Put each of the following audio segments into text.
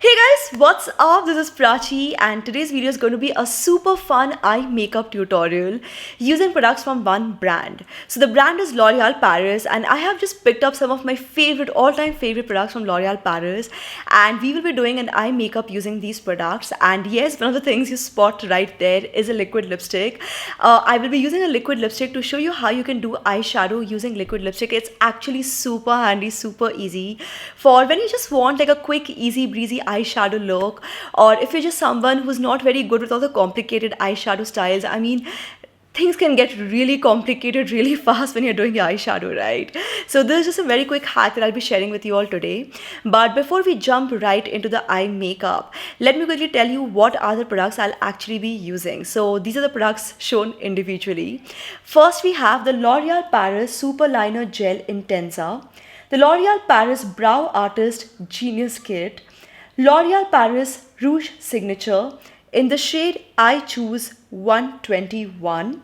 Hey guys, what's up? This is Prachi and today's video is going to be a super fun eye makeup tutorial using products from one brand. So the brand is L'Oreal Paris and I have just picked up some of my favorite all-time favorite products from L'Oreal Paris and we will be doing an eye makeup using these products. And yes, one of the things you spot right there is a liquid lipstick. I will be using a liquid lipstick to show you how you can do eyeshadow using liquid lipstick. It's actually super handy, super easy for when you just want like a quick, easy breezy eyeshadow look, or if you're just someone who's not very good with all the complicated eyeshadow styles. I mean, things can get really complicated really fast when you're doing your eyeshadow, right? So this is just a very quick hack that I'll be sharing with you all today. But before we jump right into the eye makeup, let me quickly tell you what are the products I'll actually be using. So these are the products shown individually. First, we have the L'Oreal Paris Superliner Gel Intenza, the L'Oreal Paris Brow Artist Genius Kit, L'Oreal Paris Rouge Signature in the shade I Choose 121,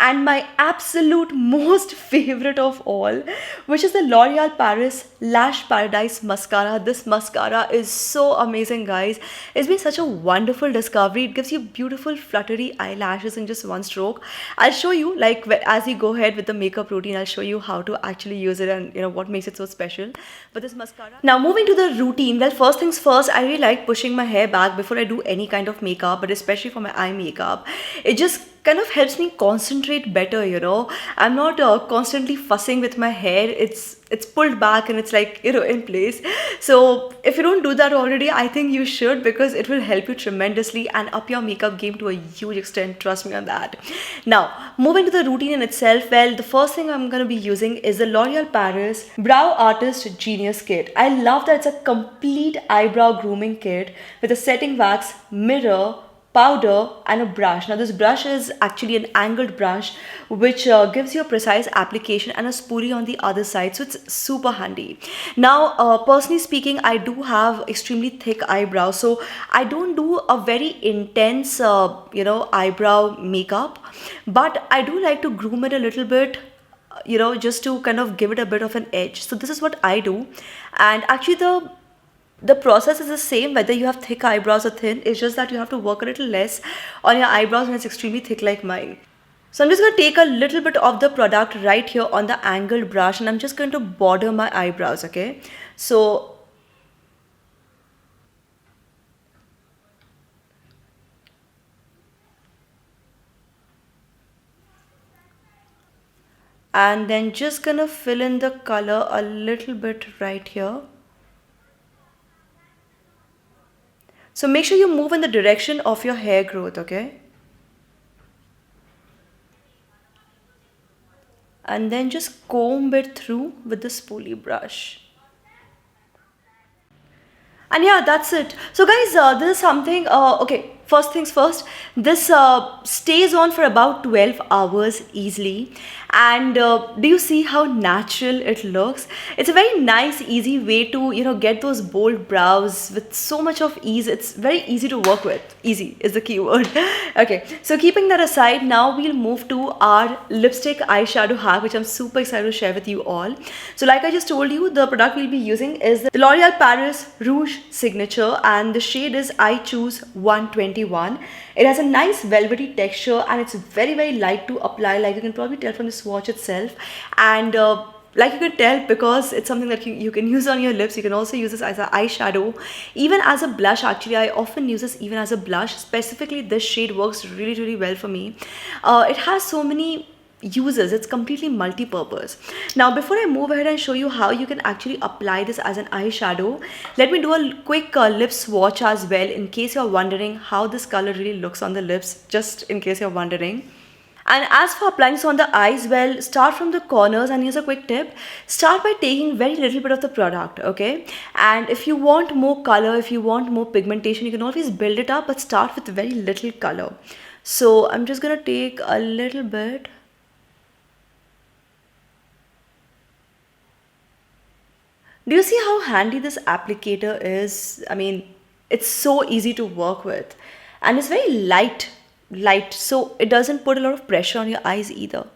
and my absolute most favorite of all, which is the L'Oreal Paris Lash Paradise Mascara. This mascara is so amazing, guys. It's been such a wonderful discovery. It gives you beautiful fluttery eyelashes in just one stroke. I'll show you, like, as you go ahead with the makeup routine, I'll show you how to actually use it and what makes it so special. But this mascara. Now moving to the routine. Well, first things first, I really like pushing my hair back before I do any kind of makeup, but especially for my eye makeup. It just kind of helps me concentrate better. I'm not constantly fussing with my hair. It's pulled back and it's like in place. So if you don't do that already, I think you should, because it will help you tremendously and up your makeup game to a huge extent. Trust me on that. Now moving to the routine in itself, well, the first thing I'm going to be using is the L'Oreal Paris Brow Artist Genius Kit. I love that it's a complete eyebrow grooming kit with a setting wax, mirror, powder and a brush. Now this brush is actually an angled brush which gives you a precise application and a spoolie on the other side, so it's super handy. Now personally speaking, I do have extremely thick eyebrows, so I don't do a very intense eyebrow makeup, but I do like to groom it a little bit, just to kind of give it a bit of an edge. So this is what I do, and actually the process is the same whether you have thick eyebrows or thin. It's just that you have to work a little less on your eyebrows when it's extremely thick like mine. So I'm just going to take a little bit of the product right here on the angled brush and I'm just going to border my eyebrows, okay? So and then just gonna fill in the color a little bit right here. So make sure you move in the direction of your hair growth, okay? And then just comb it through with the spoolie brush. And yeah, that's it. So guys, this is something, okay, first things first, this stays on for about 12 hours easily. And do you see how natural it looks? It's a very nice, easy way to, get those bold brows with so much of ease. It's very easy to work with. Easy is the key word. Okay, so keeping that aside, now we'll move to our lipstick eyeshadow hack, which I'm super excited to share with you all. So like I just told you, the product we'll be using is the L'Oreal Paris Rouge Signature and the shade is I Choose 121. It has a nice velvety texture and it's very, very light to apply, like you can probably tell from the swatch itself. And like you can tell, because it's something that you can use on your lips, you can also use this as an eyeshadow, even as a blush. Actually, I often use this even as a blush. Specifically, this shade works really, really well for me. It has so many uses. It's completely multi-purpose. Now before I move ahead and show you how you can actually apply this as an eyeshadow, let me do a quick lip swatch as well, in case you're wondering how this color really looks on the lips, just in case you're wondering. And as for applying this on the eyes, well, start from the corners, and here's a quick tip. Start by taking very little bit of the product, okay? And if you want more color, if you want more pigmentation, you can always build it up, but start with very little color. So I'm just gonna take a little bit. Do you see how handy this applicator is? I mean, it's so easy to work with and it's very light, so it doesn't put a lot of pressure on your eyes either.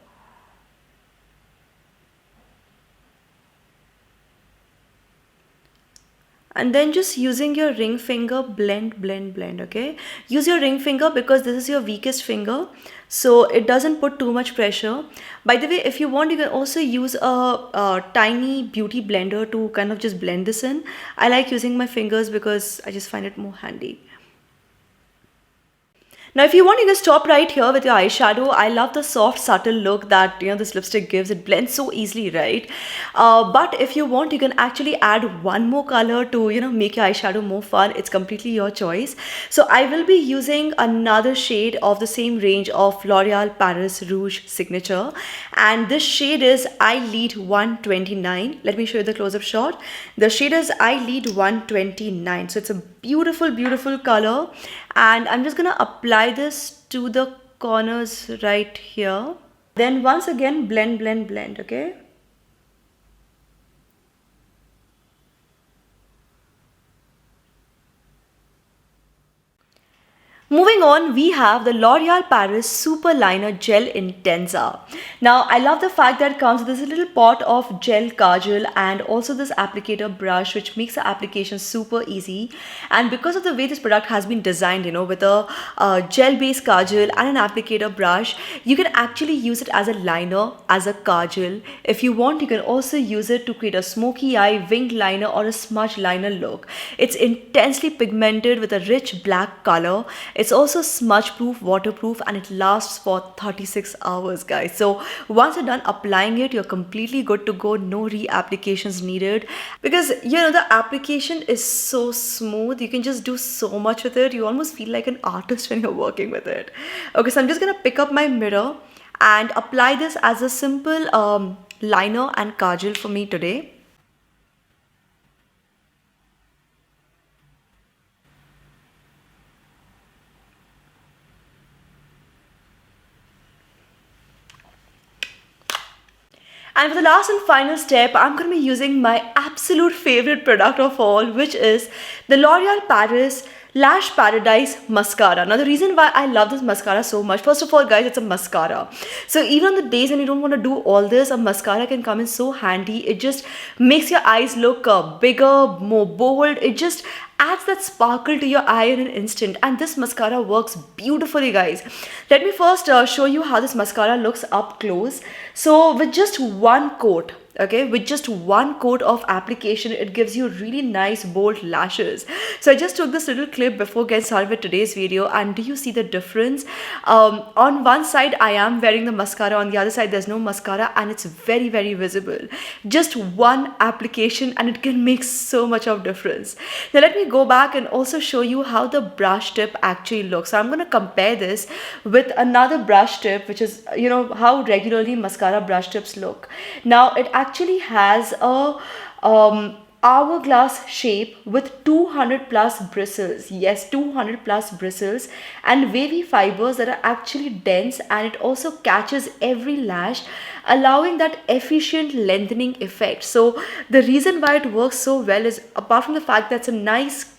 And then just using your ring finger, blend, blend, blend. Okay, use your ring finger because this is your weakest finger, so it doesn't put too much pressure. By the way, if you want, you can also use a tiny beauty blender to kind of just blend this in. I like using my fingers because I just find it more handy. Now, if you want, you can stop right here with your eyeshadow. I love the soft, subtle look that this lipstick gives. It blends so easily, right? But if you want, you can actually add one more color to make your eyeshadow more fun. It's completely your choice. So I will be using another shade of the same range of L'Oreal Paris Rouge Signature, and this shade is I Lead 129. Let me show you the close-up shot. The shade is I Lead 129. So it's a beautiful, beautiful color, and I'm just gonna apply this to the corners right here. Then once again blend, blend, blend. Okay, moving on, we have the L'Oreal Paris Superliner Gel Intenza. Now, I love the fact that it comes with this little pot of gel kajal and also this applicator brush, which makes the application super easy. And because of the way this product has been designed, with a gel-based kajal and an applicator brush, you can actually use it as a liner, as a kajal. If you want, you can also use it to create a smoky eye, winged liner, or a smudge liner look. It's intensely pigmented with a rich black color. It's also smudge proof, waterproof, and it lasts for 36 hours, guys. So once you're done applying it, you're completely good to go. No reapplications needed, because the application is so smooth. You can just do so much with it. You almost feel like an artist when you're working with it. Okay, so I'm just gonna pick up my mirror and apply this as a simple liner and kajal for me today. And for the last and final step, I'm going to be using my absolute favorite product of all, which is the L'Oreal Paris Lash Paradise Mascara. Now, the reason why I love this mascara so much, first of all, guys, it's a mascara. So even on the days when you don't want to do all this, a mascara can come in so handy. It just makes your eyes look bigger, more bold. It just adds that sparkle to your eye in an instant, and this mascara works beautifully, guys. Let me first show you how this mascara looks up close. So with just one coat, okay, with just one coat of application, it gives you really nice bold lashes. So I just took this little clip before getting started with today's video, and do you see the difference? On one side I am wearing the mascara, on the other side there's no mascara, and it's very, very visible. Just one application and it can make so much of difference. Now let me go back and also show you how the brush tip actually looks. So I'm going to compare this with another brush tip, which is how regularly mascara brush tips look. Now it actually has a hourglass shape with 200 plus bristles. Yes, 200 plus bristles and wavy fibers that are actually dense, and it also catches every lash, allowing that efficient lengthening effect. So the reason why it works so well is, apart from the fact that it's a nice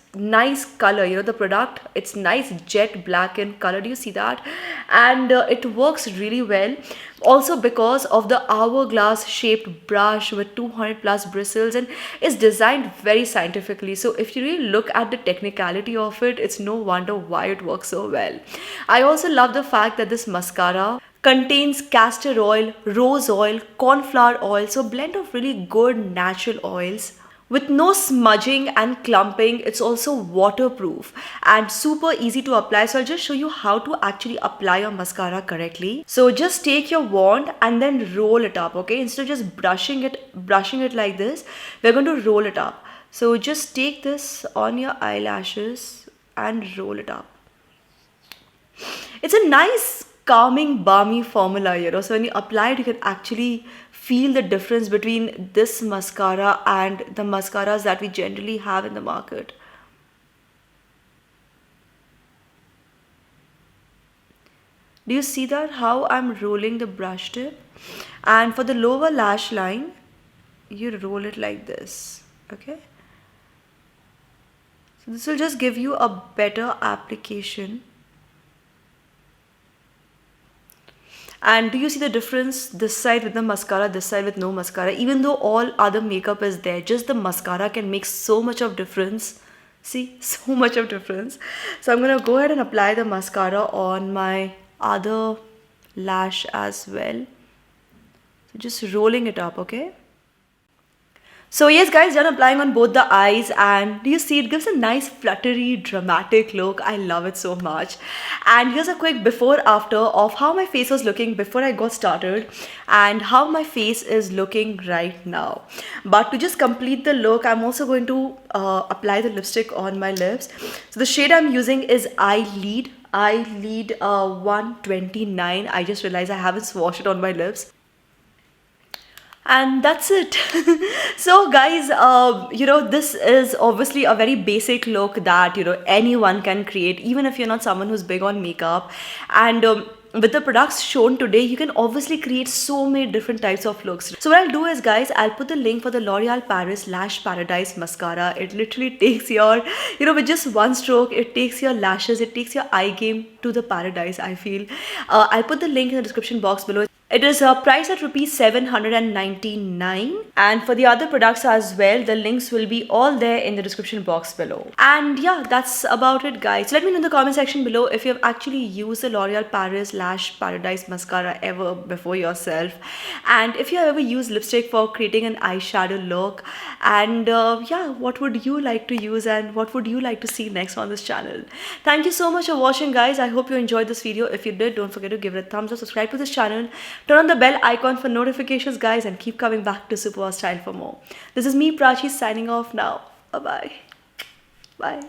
color, the product, it's nice jet black in color. Do you see that? And it works really well also because of the hourglass shaped brush with 200 plus bristles, and is designed very scientifically. So if you really look at the technicality of it, it's no wonder why it works so well. I also love the fact that this mascara contains castor oil, rose oil, cornflower oil, so blend of really good natural oils with no smudging and clumping. It's also waterproof and super easy to apply. So I'll just show you how to actually apply your mascara correctly. So just take your wand and then roll it up, okay? Instead of just brushing it like this, we're going to roll it up. So just take this on your eyelashes and roll it up. It's a nice calming, balmy formula, so when you apply it, you can actually feel the difference between this mascara and the mascaras that we generally have in the market. Do you see that, how I'm rolling the brush tip? And for the lower lash line, you roll it like this, okay? So this will just give you a better application. And do you see the difference? This side with the mascara, this side with no mascara. Even though all other makeup is there, just the mascara can make so much of difference. See, so much of difference. So I'm gonna go ahead and apply the mascara on my other lash as well. So just rolling it up, okay? So yes guys, done applying on both the eyes, and do you see it gives a nice fluttery dramatic look. I love it so much. And here's a quick before after of how my face was looking before I got started and how my face is looking right now. But to just complete the look, I'm also going to apply the lipstick on my lips. So the shade I'm using is Eyelid 129. I just realized I haven't swatched it on my lips. And that's it. So guys, this is obviously a very basic look that anyone can create, even if you're not someone who's big on makeup. And with the products shown today, you can obviously create so many different types of looks. So what I'll do is, guys, I'll put the link for the L'Oreal Paris Lash Paradise mascara. It literally takes your, with just one stroke, it takes your lashes, it takes your eye game to the paradise, I feel. I'll put the link in the description box below. It is priced at rupees 799, and for the other products as well, the links will be all there in the description box below. And yeah, that's about it, guys. So let me know in the comment section below if you have actually used the L'Oreal Paris Lash Paradise mascara ever before yourself, and if you have ever used lipstick for creating an eyeshadow look. And yeah, what would you like to use and what would you like to see next on this channel? Thank you so much for watching, guys. I hope you enjoyed this video. If you did, don't forget to give it a thumbs up, subscribe to this channel, turn on the bell icon for notifications, guys, and keep coming back to SuperWowStyle for more. This is me, Prachi, signing off now. Bye-bye. Bye.